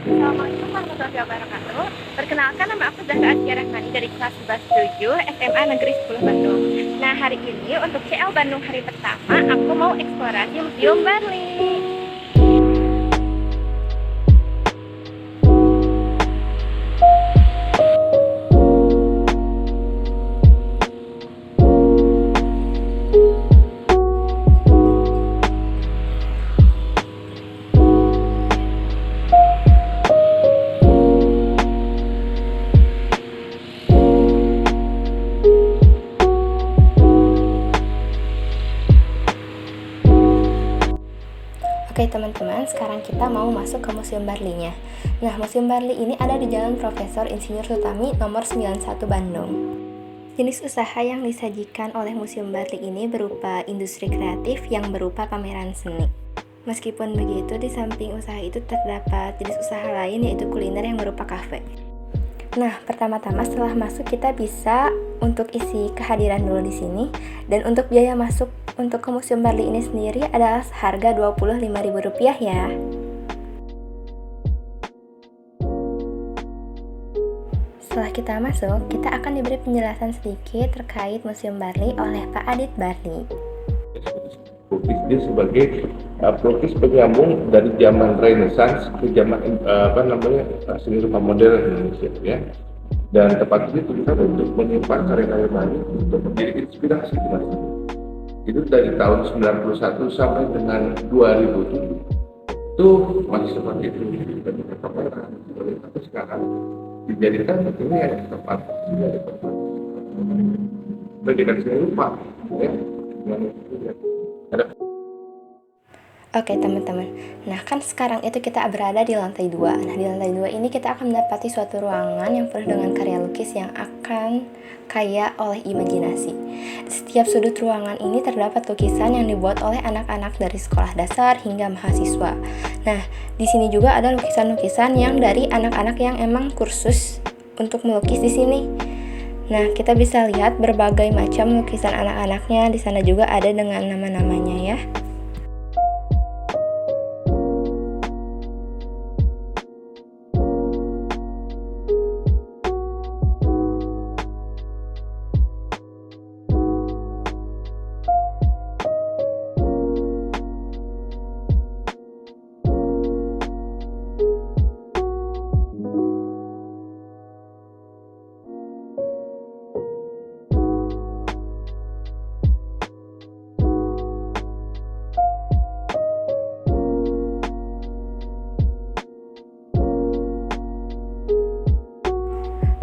Assalamualaikum warahmatullahi wabarakatuh. Perkenalkan, nama aku Zahra Askia Rahmani dari kelas 11-7 SMA Negeri 10 Bandung. Nah, hari ini untuk CL Bandung hari pertama, aku mau eksplorasi Museum Barli. Oke teman-teman, sekarang kita mau masuk ke Museum Barlinya. Nah, Museum Barli ini ada di Jalan Profesor Insinyur Sutami nomor 91 Bandung. Jenis usaha yang disajikan oleh Museum Barli ini berupa industri kreatif yang berupa pameran seni. Meskipun begitu, di samping usaha itu terdapat jenis usaha lain yaitu kuliner yang berupa kafe. Nah, pertama-tama setelah masuk kita bisa untuk isi kehadiran dulu di sini, dan untuk biaya masuk untuk ke Museum Barli ini sendiri adalah harga Rp25.000 ya. Setelah kita masuk, kita akan diberi penjelasan sedikit terkait Museum Barli oleh Pak Adit Barli. Dia sebagai pelukis penyambung dari zaman Renaissance ke zaman seni rupa modern Indonesia ya. Dan tepat itu kita untuk menyimpan karya-karya baru untuk menjadi inspirasi di masa itu dari tahun 91 sampai dengan 2007 itu masih seperti itu dan pameran tapi sekarang dijadikan ini yang tempat menjadi tempat pendidikan seni rupa ya. Oke teman-teman, nah kan sekarang itu kita berada di lantai 2. Nah, di lantai 2 ini kita akan mendapati suatu ruangan yang penuh dengan karya lukis yang akan kaya oleh imajinasi. Di setiap sudut ruangan ini terdapat lukisan yang dibuat oleh anak-anak dari sekolah dasar hingga mahasiswa. Nah, di sini juga ada lukisan-lukisan yang dari anak-anak yang emang kursus untuk melukis di sini. Nah, kita bisa lihat berbagai macam lukisan anak-anaknya. Di sana juga ada dengan nama-namanya ya.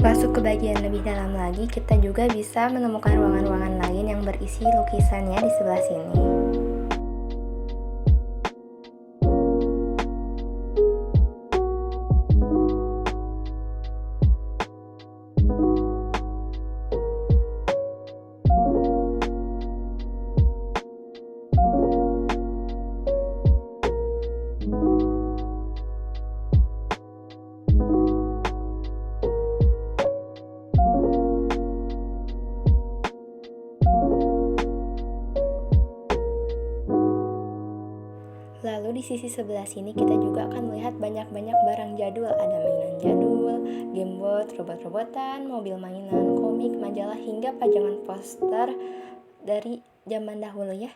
Masuk ke bagian lebih dalam lagi, kita juga bisa menemukan ruangan-ruangan lain yang berisi lukisannya di sebelah sini. Lalu di sisi sebelah sini kita juga akan melihat banyak-banyak barang jadul. Ada mainan jadul, gamebot, robot-robotan, mobil mainan, komik, majalah, hingga pajangan poster dari zaman dahulu ya.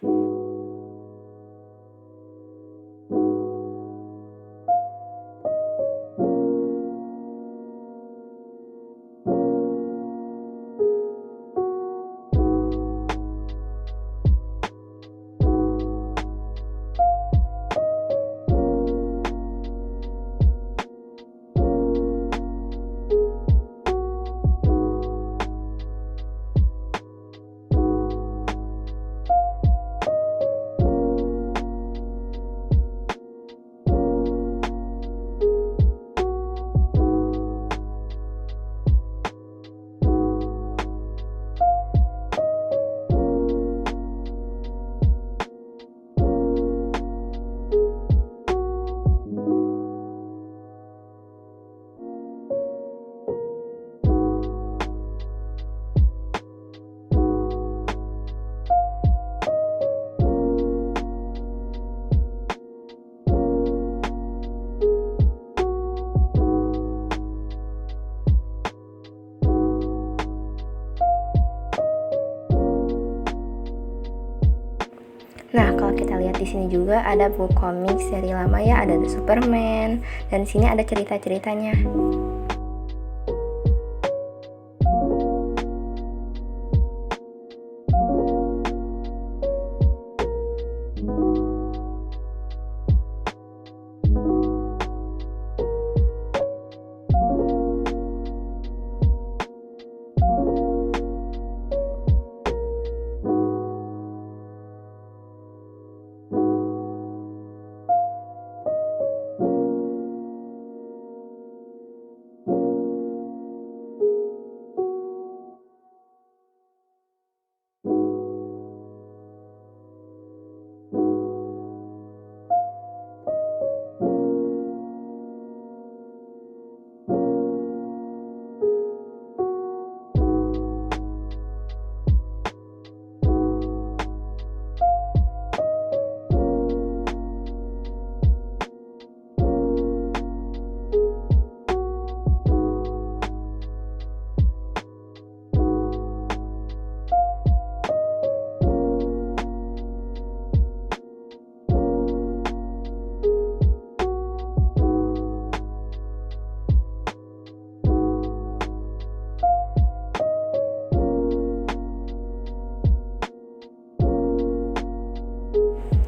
sini juga ada buku komik seri lama ya, ada The Superman, dan di sini ada cerita-ceritanya.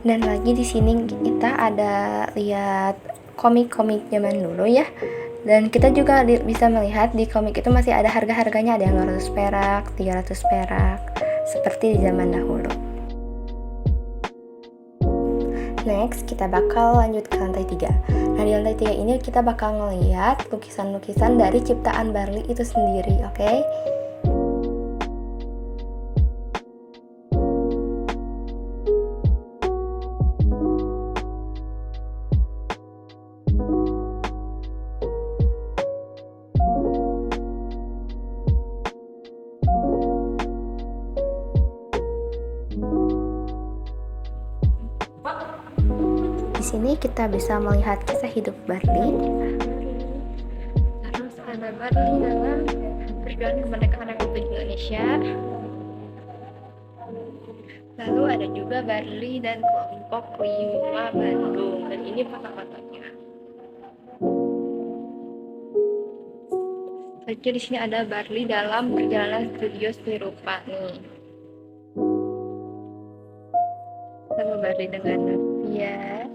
Dan lagi di sini kita ada lihat komik-komik zaman dulu ya. Dan kita juga bisa melihat di komik itu masih ada harga-harganya, ada yang 200 perak, 300 perak, seperti di zaman dahulu. Next, kita bakal lanjut ke lantai 3. Nah, di lantai 3 ini kita bakal ngelihat lukisan-lukisan dari ciptaan Barli itu sendiri, oke? Di sini kita bisa melihat kisah hidup Barli. Terus ada Barli dalam perjuangan kemerdekaan Republik Indonesia. Lalu ada juga Barli dan kelompok 5 Bandung. Dan ini foto-fotonya. Selanjutnya di sini ada Barli dalam perjalanan studio seni rupa nih. Sama Barli dengan Novia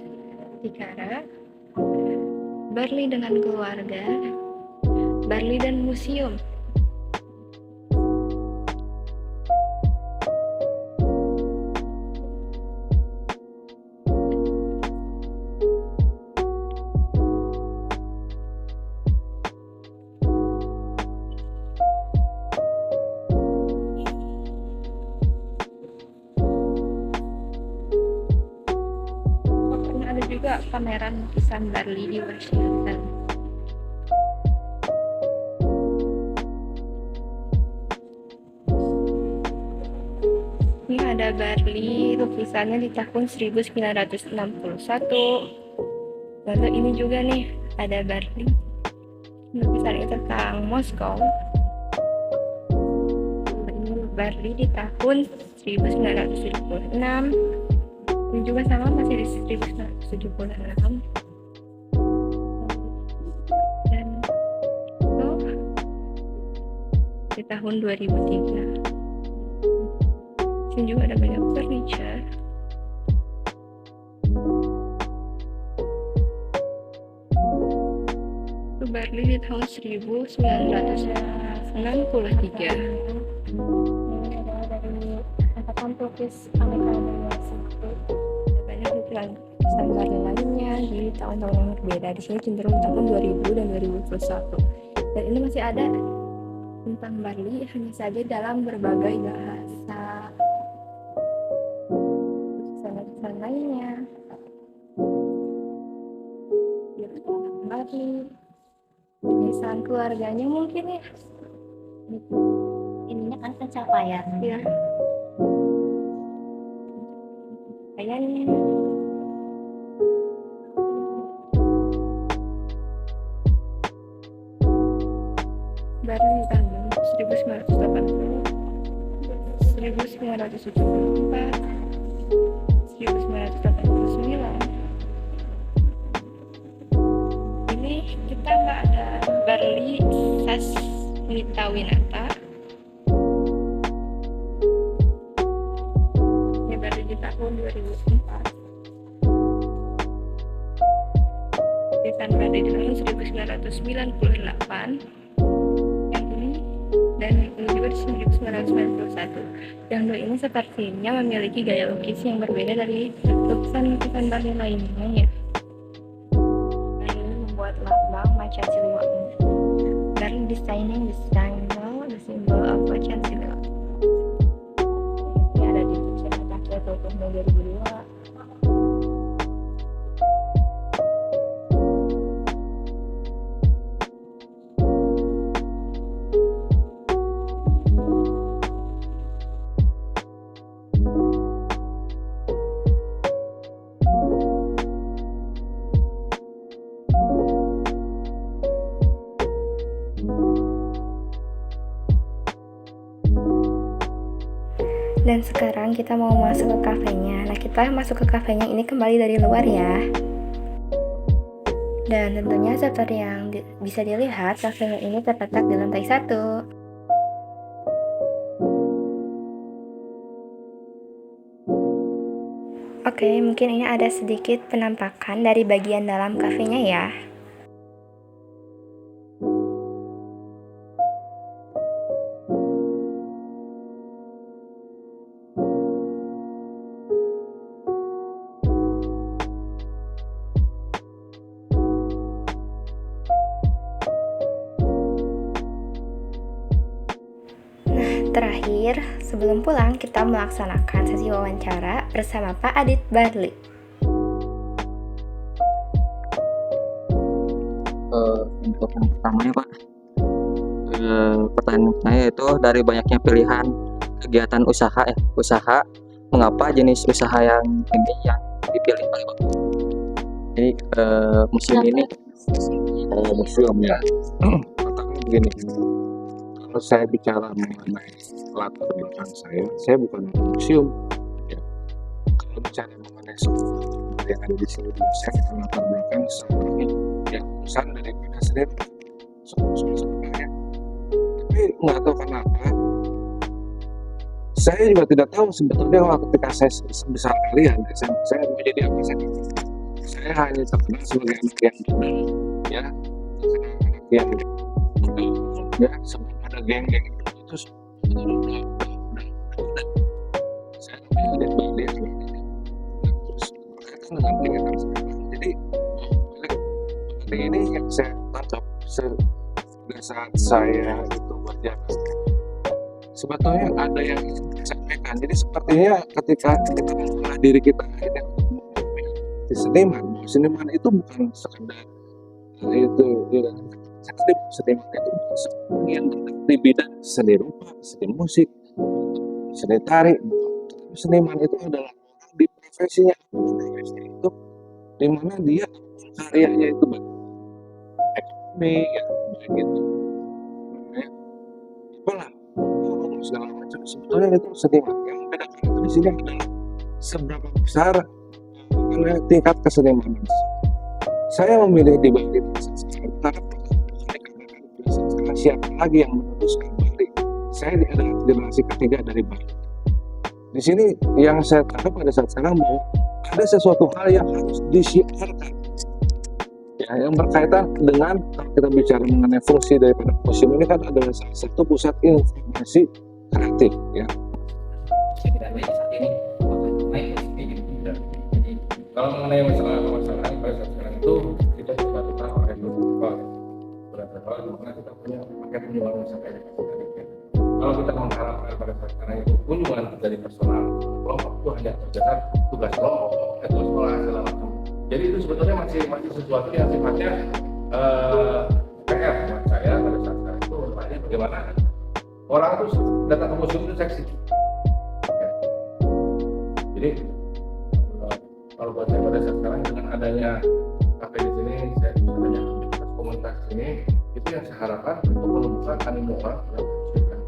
Tikara, Barli dengan keluarga, Barli dan museum. Juga pameran lukisan Barli di Washington. Ini ada Barli, lukisannya di tahun 1961. Lalu ini juga nih ada Barli, lukisannya tentang Moskow. Ini Barli di tahun 1976. Ini juga sama, masih di 1976. Dan itu di tahun 2003. Sini juga ada banyak furniture. Itu Barli di tahun 1963. Dari angkatan pelukis Amerika banyak lukisan Barli lainnya di tahun-tahun yang berbeda. Di sini cenderung tahun 2000 dan 2021. Dan ini masih ada tentang Barli, hanya saja dalam berbagai bahasa. Lukisan lainnya. Barli, lukisan keluarganya mungkin ya. Ininya kan pencapaian. Ya. Kayaknya Barli tahun 1980, 1974, 1981. kita nggak ada Barli Sasmita Winata. Ini Barli di tahun 2004. Desain Barli di tahun 1998. Yang ini dan ini juga di 1991. Yang dua ini sepertinya memiliki gaya lukis yang berbeda dari lukisan Barli lainnya ya. Membuat lambang macan siliwangi. Barli designing the symbol of macan siliwangi. Ini ada di cetak 20 Mei 2002. Dan sekarang kita mau masuk ke kafenya. Nah, kita masuk ke kafenya ini kembali dari luar ya. Dan tentunya seperti yang bisa dilihat, kafenya ini terletak di lantai 1. Oke, mungkin ini ada sedikit penampakan dari bagian dalam kafenya ya. Terakhir, sebelum pulang kita melaksanakan sesi wawancara bersama Pak Adit Barli. Untuk yang pertamanya Pak, pertanyaan saya itu dari banyaknya pilihan kegiatan usaha, mengapa jenis usaha yang ini yang dipilih Pak? Jadi museum ini, museum ya. Pertama begini, kalau saya bicara mengenai latar belakang saya bukan museum. Ya. Kalau bicara mengenai sebuah yang ada di sini, saya latar belakang sebenarnya yang urusan daripada sendiri sebenarnya. Tapi nggak tahu kenapa, saya juga tidak tahu sebetulnya ketika saya sebesar kalian, saya mau jadi apa saja. Saya hanya terkenal sebagai anak yang muda, ya, anak yang ya, sebelum ada geng-geng itu saya namanya Adit terus berkaitan dengan kegiatan sekarang. Jadi hari ini yang saya tangkap pada saat saya itu berjalan, sebetulnya ada yang ingin disampaikan. Jadi sepertinya ketika kita mengolah diri kita ini di seniman itu bukan sekedar itu ya, seniman itu yang di bidang seni rupa, seni musik, seni tari. Seniman itu adalah orang di profesinya itu, di mana dia karyanya itu ekonomi ya, begitu, ya, apalah segala macam. Sebetulnya itu seniman. Yang membedakan itu di sini adalah seberapa besar tingkat kesenimanan. Saya memilih di Bali karena siapa lagi yang meneruskan Bali. Saya adalah generasi ketiga dari Bali. Di sini yang saya tangkap pada saat sekarang bahwa ada sesuatu hal yang harus disiarkan, ya, yang berkaitan dengan kalau kita bicara mengenai fungsi daripada museum ini kan adalah salah satu pusat informasi kreatif, ya. Kalau mengenai masalah pada saat sekarang itu kita sudah tahu oleh beberapa hal dimana kita punya paket kunjungan wisata edukasi. Kalau kita mengharapkan pada saat sekarang itu kunjungan dari personal kelompok itu hanya berdasar tugas kelompok, tugas sekolah segala macam. Jadi itu sebetulnya masih sesuatu yang sifatnya PR buat saya pada saat sekarang itu bertanya bagaimana orang itu datang ke museum itu seksi. Jadi kalau buat saya pada saat sekarang dengan adanya kafe di sini, saya bisa adanya aktivitas komunitas ini, itu yang saya harapkan untuk menumbuhkan animo orang yang mensucikan.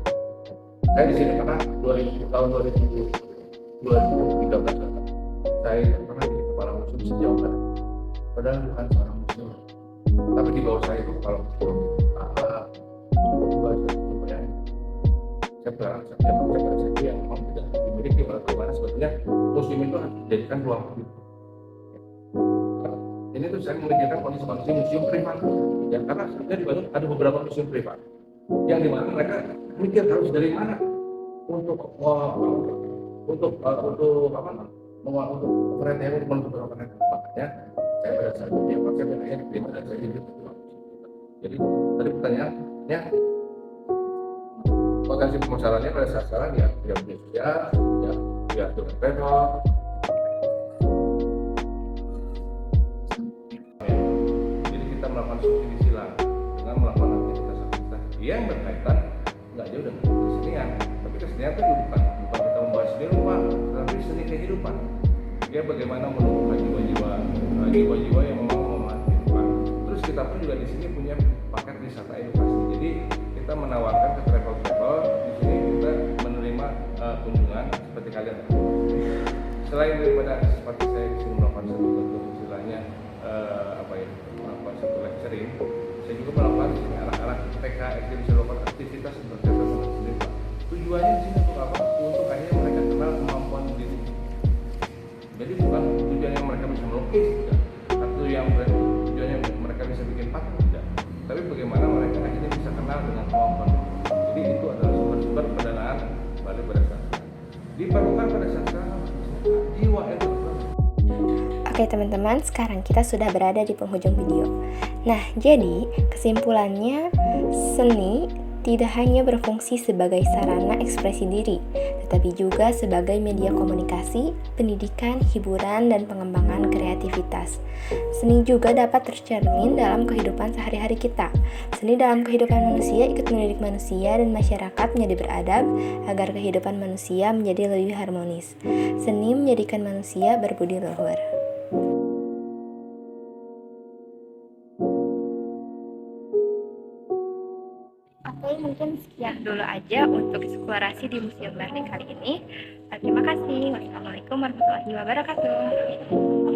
Saya di sini pernah tahun 2013 saya pernah jadi kepala museum sejauh barat, padahal bukan seorang museum. Tapi di bawah saya itu kalau yang saya yang memang tidak dimiliki oleh bagaimana sebetulnya museum itu harus dijadikan ruang publik. Ini tuh saya memikirkan kondisi museum privat ya, karena sebenarnya di Bandung ada beberapa museum privat yang dimana mereka mikir harus dari mana untuk perhatian untuk menutup makanya saya pada saat itu yang konsep yang hanya diterima dan saya hidup. Jadi tadi pertanyaannya potensi permasalahannya pada saat sekarang ya tidak punya ya travel. Jadi kita melakukan subsidi silang dengan melakukan aktivitas yang berkaitan nggak jauh dengan kesenian, tapi kesenian itu bukan kita membahas seni rupa, tapi seni kehidupan. Ya bagaimana menumbuhkan jiwa-jiwa yang memang memanfaatkan. Terus kita pun juga di sini punya paket wisata edukasi. Jadi kita menawarkan ke travel di sini kita menerima kunjungan seperti kalian. Selain daripada seperti saya di sini melakukan satu bentuk istilahnya satu lecturing, saya juga melakukan di sini anak-anak TK SD bisa melakukan aktivitas berkaitan dengan seni. Tujuannya di sini untuk apa? Untuk akhirnya mereka kenal kemampuan diri. Jadi bukan tujuannya mereka bisa melukis tidak, atau tujuannya mereka bisa bikin patung tidak, tapi bagaimana mereka akhirnya bisa kenal dengan kemampuan. Jadi itu adalah sumber-sumber pendanaan balik pada sastra. Diperlukan pada sastra jiwa itu. Oke teman-teman, sekarang kita sudah berada di penghujung video. Nah, jadi kesimpulannya seni tidak hanya berfungsi sebagai sarana ekspresi diri, tetapi juga sebagai media komunikasi, pendidikan, hiburan, dan pengembangan kreativitas. Seni juga dapat tercermin dalam kehidupan sehari-hari kita. Seni dalam kehidupan manusia ikut mendidik manusia dan masyarakat menjadi beradab agar kehidupan manusia menjadi lebih harmonis. Seni menjadikan manusia berbudi luhur. Oke, mungkin sekian dulu aja untuk eksplorasi di Museum Barli kali ini. Terima kasih. Wassalamualaikum warahmatullahi wabarakatuh.